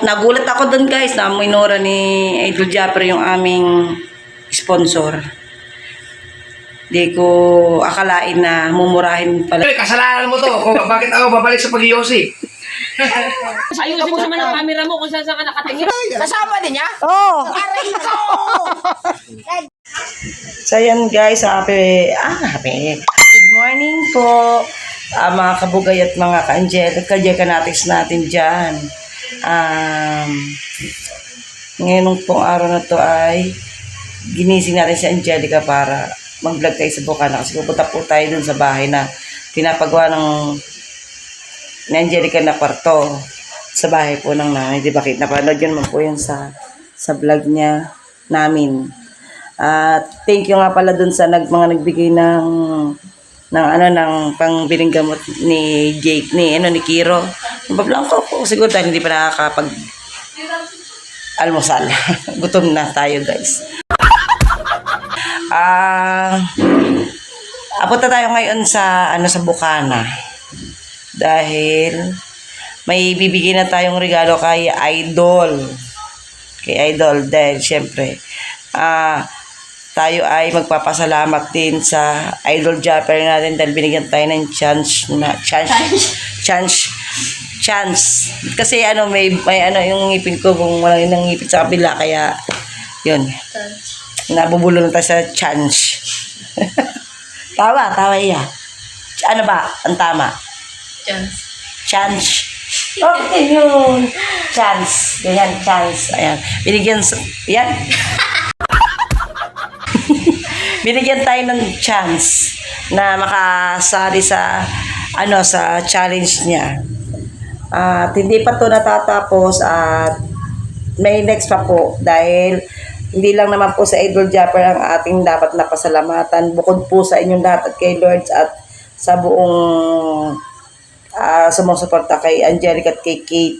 nagulat ako doon guys na minura ni Idol Japper yung aming sponsor. Di ko akalain na mumurahin pala. Kasalanan mo to kung bakit ako babalik sa pag-iossi. Ayusin mo naman ang camera mo kung saan ka nakatingin. Kasama din niya? Oh! So yan guys, happy. Good morning po. Mga kabugay at mga ka-Angelicals natin dyan. Ngayon pong araw na to ay ginising natin si Angelica para mag-vlog tayo sa Bukana kasi pupunta po tayo dun sa bahay na pinapagawa ni Angelica na kwarto sa bahay po ng nanay. Di ba napanood yun man po yun sa vlog niya namin. Thank you nga pala dun sa mga nagbigay ng pangbiling gamot ni Jake, ni Kiro. Bablang ko siguro dahil hindi pa nakakapag almusal. Gutom na tayo guys. Apunta tayo ngayon sa Bukana dahil may bibigyan na tayong regalo kay Idol. Dahil syempre tayo ay magpapasalamat din sa Idol Japper natin dahil binigyan tayo ng chance kasi may yung ngipin ko kung walang nang ngipin sa kabila kaya yun nabubulo na tayo sa chance. tawa iya. Ano ba ang tama? Chance. Okay yun. Chance. Ganyan, chance. Ayan. Yan. Binigyan tayo ng chance na makasali sa sa challenge niya. At hindi pa to natatapos at may next pa po dahil hindi lang naman po sa Idol Japper ang ating dapat napasalamatan bukod po sa inyong lahat at kay Lords at sa buong sumusuporta kay Angelica at kay Kate.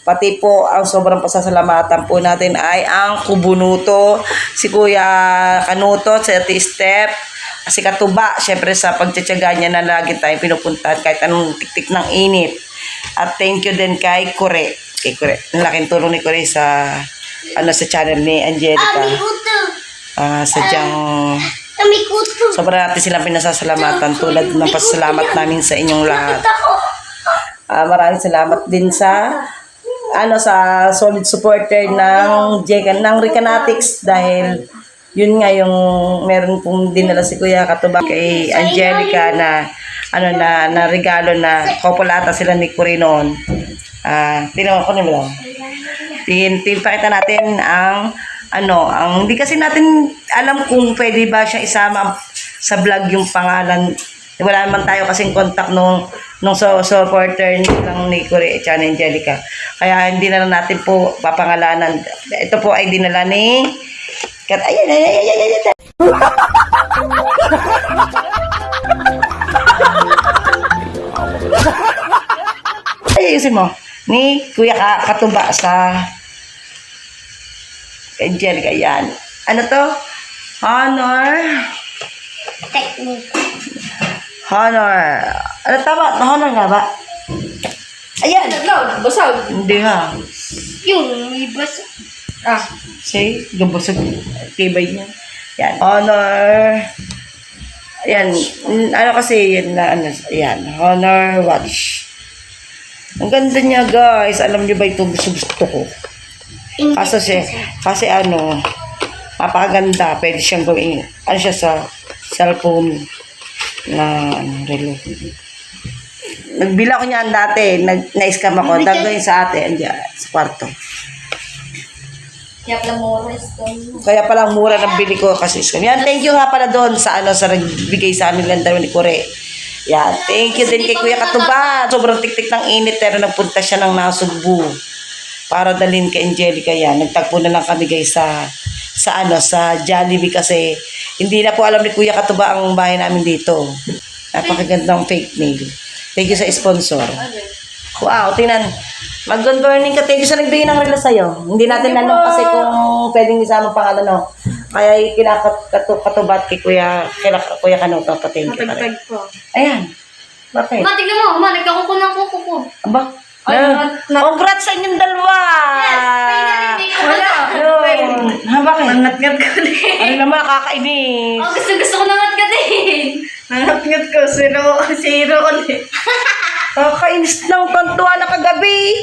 Pati po ang sobrang pasasalamatan po natin ay ang Kubunuto, si Kuya Kanuto, si Ate Step, si Katuba, syempre sa pagtsatsaga niya na lagi tayong pinupuntahan kahit anong tiktik ng init. At thank you din kay Kure. Laking tulong ni Kure sa sa channel ni Angelica. Sadyang sobrang natin silang pinasasalamatan tulad ng pasalamat namin sa inyong lahat. Maraming salamat din sa sa solid supporter ng Recanatics dahil yun nga yung meron pong dinala si Kuya Katuba kay Angelica na na regalo na kopulata sila ni Kure noon. Tinawa ko nila. Pakita natin ang hindi kasi natin alam kung pwede ba siya isama sa vlog yung pangalan. Wala naman tayo kasing contact nung supporter ni Kure at ni Angelica. Kaya hindi na lang natin po papangalanan. Ito po ay dinala ni ayusin mo ni Kuya Katuba sa Angelica. Yan. Ano to? Honor. Ano tama? Honor nga ba? Ayan. Basag. Hindi nga. Yung basag. Say, gabasag. Tibay niya. Yan. Honor. Ayan. Kasi yun na ayan. Honor watch. Ang ganda niya guys. Alam niyo ba ito gusto ko? Kasi napakaganda. Pwede siyang gawin. Siya sa cellphone na relo. Nagbila ko niyan dati. Na-scam ako. Dagawin sa ate. Andiyan, sa kwarto. Kaya palang mura ng bili ko kasi scam. Yan, thank you nga pala doon sa sa nagbigay sa amin lang ni Kure. Yan, thank you din kay Kuya Katuba. Sobrang tiktik ng init pero nagpunta siya ng Nasugbu para dalhin kay Angelica yan. Nagtagpo na lang kami guys sa Jollibee kasi hindi na po alam ni Kuya Katuba ang bahay namin dito. Napakagandang fake nail. Thank you sa sponsor. Wow, tingnan. Mag-good morning ka. Thank you sa nagbigay ng relo sa'yo. Hindi natin alam kasi kung pwedeng isama pangalan Kaya kinakatubat kay Kuya Kanuto. Thank you. Matagtag po. Ayan. Bakit? Tignan mo, nagkakuko ng kuko ko. Aba? Congrats sa inyong dalawa! Nangat-ngat ko din. Ano naman, nakakainis. Oh, gusto ko nangat-ngatin. Nangat-ngat ko. Zero ulit. Nakakainis ng kantuan na kagabi.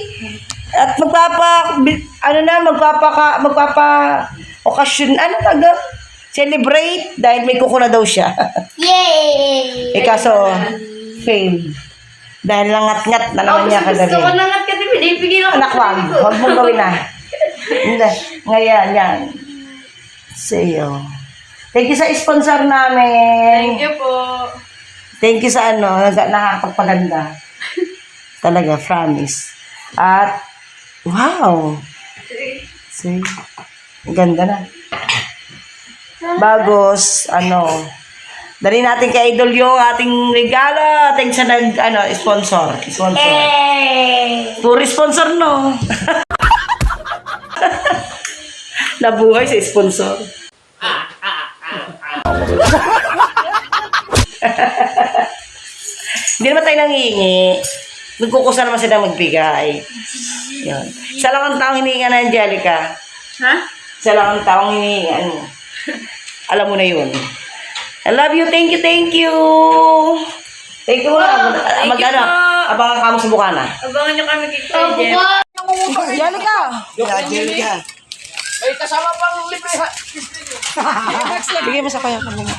At okasyon, celebrate dahil may kuko na daw siya. Yay! Kaso, fail. Dahil nangat-ngat na naman niya kagabi. Gusto ko nangat-ngatin. Pinipigil ako. Anak, wag mong gawin na. Hindi. Ngayon, yan. Sa'yo. Thank you sa sponsor namin. Thank you po. Thank you sa nakakapagpaganda. Talaga, promise. At, wow! See? Ganda na. Bagos, dali natin kay Idol yung ating regalo. Thanks sa sponsor. Hey! Puro sponsor, no? Nabuhay sa sponsor. Hindi naman tayo nangihingi. Nagkukusa naman sila magbigay. Yun. Isa lang ang taong hinihinga na, Angelica. Ha? Isa lang ang taong hinihinga mo. Alam mo na yun. I love you. Thank you. Thank you muna. Abangan ka mo sa bukana. Abangan nyo kami kay Jeff. Angelica! Angelica. Ay, kasama pang libre ha. Bigay mo sa kuya ka muna.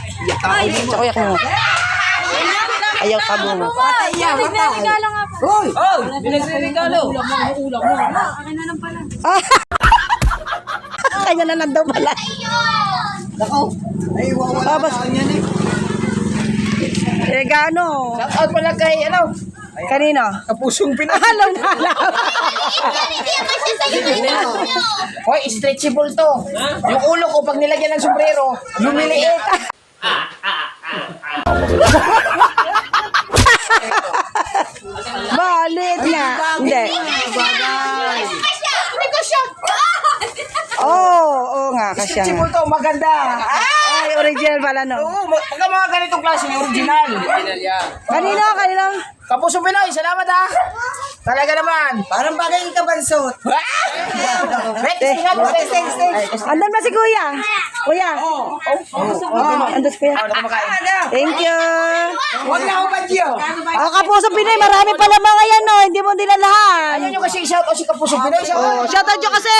Sa kuya ka muna. Ayaw ka muna. Kanya na lang daw pala. Regano. Shout out pala kay, Kanino? Kapusong Pinoy. Alam na alam. Hoy, stretchable to. Yung ulo ko, pag nilagyan ng sombrero, lumiliit. Balit nga. Hindi. Oo nga, kasya nga. Stretchable to, maganda. Ay, original pala, no? Oo, pagka mga ganitong klase, original. Kanino? Kapusong Pinoy, salamat ha. Talaga naman. Parang bagay yung kabansot. Andan ba si Kuya? Kuya? Andan si Kuya? Thank you. Huwag na ako badyo. Kapuso Pinoy, marami pala mga yan, no? Hindi mo dinalahan. Ayaw nyo kasi i-shout out si Kapusong Pinoy. Shoutout nyo kasi.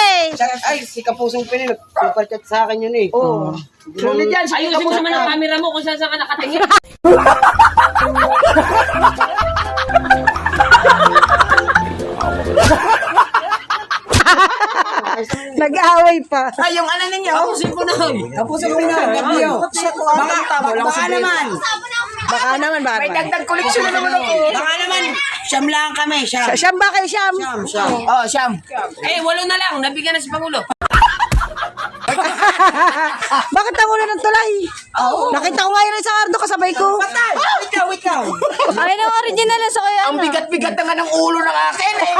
Ay, si Kapusong Pinoy. Super chat sa akin yun eh. Oo. Sulit yan. Ayusin mo naman ang camera mo kung saan ka nakatingin. Nag-aaway pa. Ay, yung ano ninyo? Kapusong Pinoy. Kapusong Pinoy. Gabiyo. Baka naman. Baka naman, May dagdag koleksyon na naman ako. Baka naman, siyam lang kami, siyam. Siyam ba kayo, Siyam? Siyam. Oh, Siyam. Eh, 8 na lang. Nabigyan na si Pangulo. Bakit ang ulo ng tulay? Nakita ko nga yun sa Ardo, kasabay ko. Patay! Wait ka. Ay, ng original sa kaya. Ang bigat-bigat na nga ng ulo ng akin eh.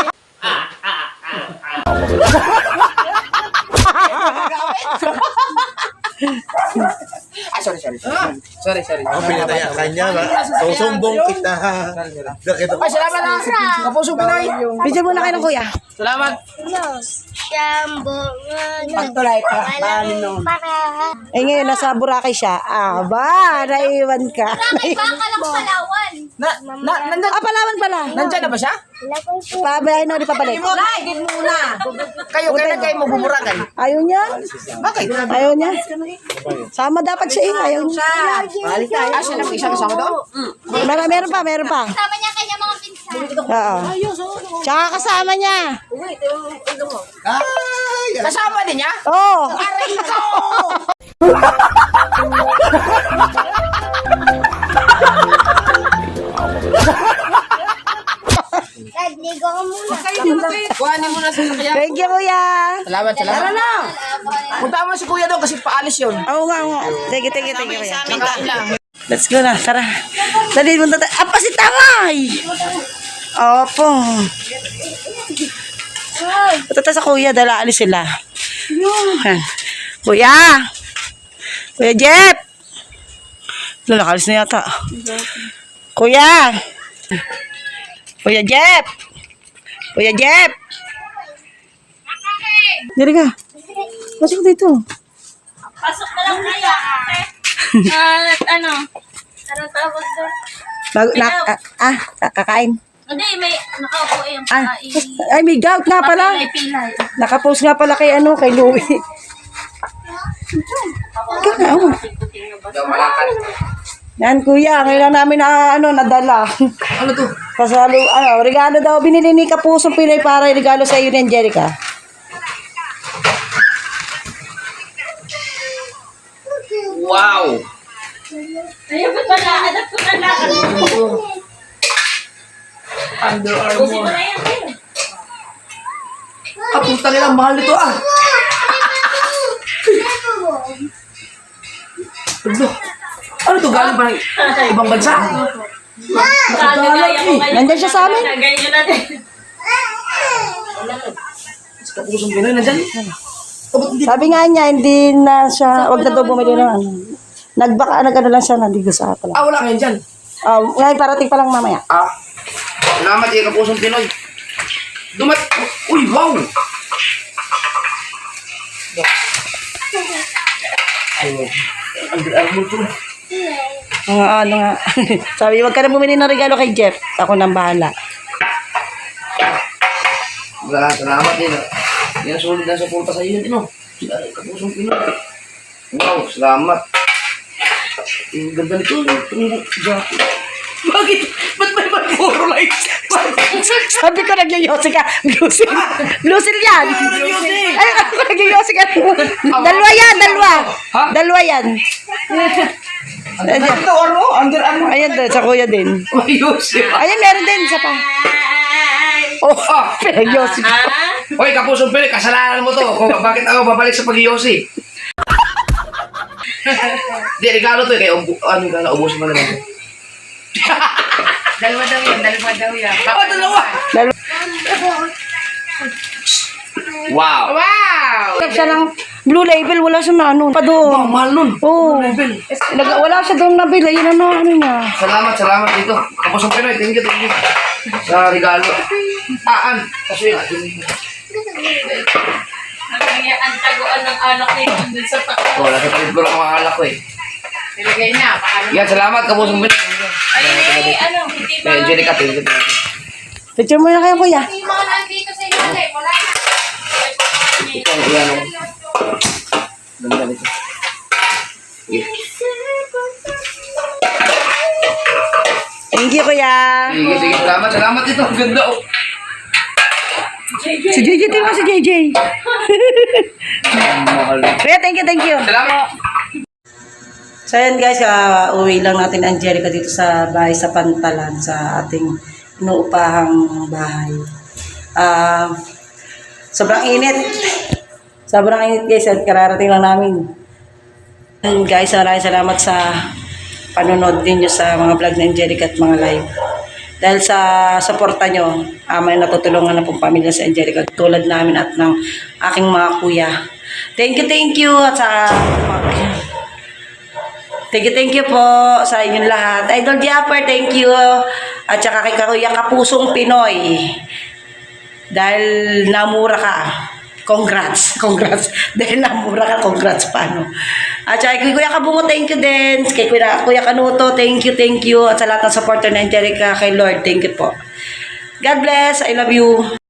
Sorry. Ako pinataya kanya ba? Susumbong kita. Nakita Ay, salamat na. Kapusong Pinoy. Bidyan muna kayo ng kuya. Salamat. Pagtulay ka. Bali no. Eh ngayon, nasa Boracay siya. Aba, naiwan ka. Nandyan, Palawan pala. nandyan na ba siya? Pabayahin na, di pa balik. Kayo magbuburagay. Ayaw niya? Bakit? Ayaw niya? Sama dapat siya eh. Ayaw niya. Siya lang isang kasama doon? Meron pa. Kasama niya kanya mga pinsan. Oo. Tsaka kasama niya. Kasama din niya? Oo. Aray ko! Ligo ka muna. Kuhanin mo na sa kaya. Thank you, kuya. Salamat. Punta mo si Kuya doon kasi paalis yun. Oo nga. Thank you, kuya. Let's go na. Tara. Dali mo tayo. Apa si Tangay? Opo. Punta tayo sa kuya. Dala alis sila. Yan. Kuya. Kuya Jeff. Nakalis na yata. Kuya. Kuya Jeff. Kuya Jeff. Dali ka. Pasok dito. At ano? Anong tawag doon? Kakain. Hindi, may nakaupo yung Ay, may gout nga pala. pilay. Nakapost nga pala kay kay Louie. Oo. Yan kuya, ngayon namin nadala. Ano to? Pasalo, regalo daw binili ni Kapusong Pilay para regalo sa iyo ni Angelica. Wow! Ayun, ba't wala? Anak ko na lang. Under Busi mo Armour. na yan. Kapusta nilang mahal nito ah. Ano to? Galing pa ng ibang bansa? Nakagaya ko kayo. Nandyan siya sa amin. Ganyan natin. Kapusong Pinoy na dyan. Sabi nga niya, hindi na siya, wag na daw bumili ng nag-ano lang siya, nandigo sa pala. Ah, wala ngayon dyan. Ngayon, parating pa lang mamaya. Ah, salamat eh, Kapusong Pinoy. Uy, wow! Under Armour to. Ano nga. Sabi, wag ka na bumili ng regalo kay Jeff. Ako nang bahala. Salamat din. Yan, sulit na suporta sa iyo, no? Kapusong Pinoy. Wow, salamat. Ang ganda nito, tungo, jacket. Bakit? Ba't may puro lights? Sabi ko, nagyoyosi ka. Blusil. Blusil yan. Ay, ako nagyoyosi ka. Dalawa yan, dalawa. Ha? Dalawa yan. Ito, ano? Under Armour. Ayan doon, sa kuya din. Ayos, Ayan, meron din, isa pa. Oh, pinagyosi ka. Hoy, Kapusong Pinoy, kasalanan mo to. Kung bakit ako babalik sa pag-iyosi? Di, regalo to eh. Kaya, ano ka na, ubusin mo na lang. Dalawa daw yan. Oh, dalawa! Wow! Wow! Siya ng Blue Label, wala siya na ano. Pa Wow, doon. mahal nun. Oo. Wala siya doon nabili. Yun ano niya. Salamat dito. Kapusong Pinoy, thank you. Sa regalo. Kasi yun. Ang taguan ng anak nito dun sa pa. Wala sa trip ko lang ang alak ko eh. Nilagay na. Yan, salamat Kapusong Pinoy. Ay, ano, hindi ba? May Angelica, thank you. Picture mo na kayo, kuya. Yung mga nandito sa ilalim, wala na. Ito, yan o. Ganda nito. Yeah. Thank you, kuya. Sige, salamat dito. Ang ganda oh. Si JJ, tingnan mo si JJ. Mahal. Kuya, thank you. Salamat. So ayan guys, uwi lang natin Angelica dito sa bahay sa Pantalan, sa ating inuupahang bahay. Sobrang init. Sobrang init guys, at kararating lang namin. And guys, maraming salamat sa panonood ninyo sa mga vlog ni Angelica at mga live. Dahil sa suporta nyo, may natutulungan na pong pamilya sa Angelica tulad namin at ng aking mga kuya. Thank you at sa thank you po sa inyong lahat. Idol Japper, thank you. At saka kay Kuya Kapusong Pinoy. Dahil namura ka. Congrats. Dahil namura ka, congrats pa, no? At saka kay Kuya Kabungo, thank you din. Kay Kuya Kanuto, thank you. At sa lahat ng supporter ng Angelica, kay Lord, thank you po. God bless. I love you.